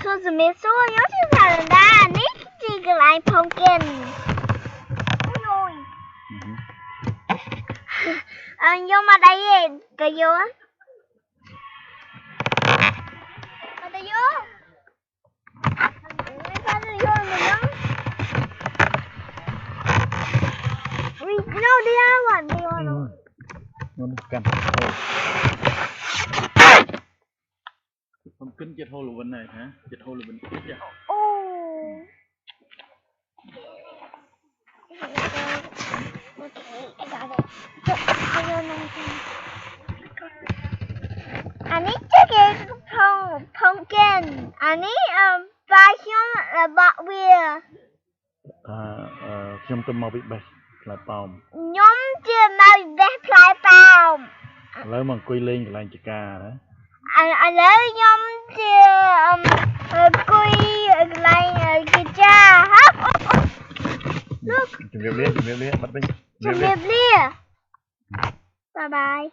So the miss nhớ chứ sao là đa nít chỉ cái lại pumpkin. Ôi. Nhưng mà đây cái vô á. Mà đây vô. Sao đây vô mình nó. No, đi out đi out. Nó cắn. Pumpkin chết hole bên này hả? Chết hole bên kia chứ. Okay, I got it. I don't know. I need to get pumpkin. I need vacuum a bot wheel. ខ្ញុំទៅមកវិបេសផ្លែប៉ោម ខ្ញុំជាមកវិបេសផ្លែប៉ោម ឥឡូវមកអង្គុយលេងកន្លែងចកាណា ឥឡូវខ្ញុំជាអង្គុយកន្លែងកញ្ចាលោក ជំរាបលាបាត់វិញ ជំរាបលា Bye bye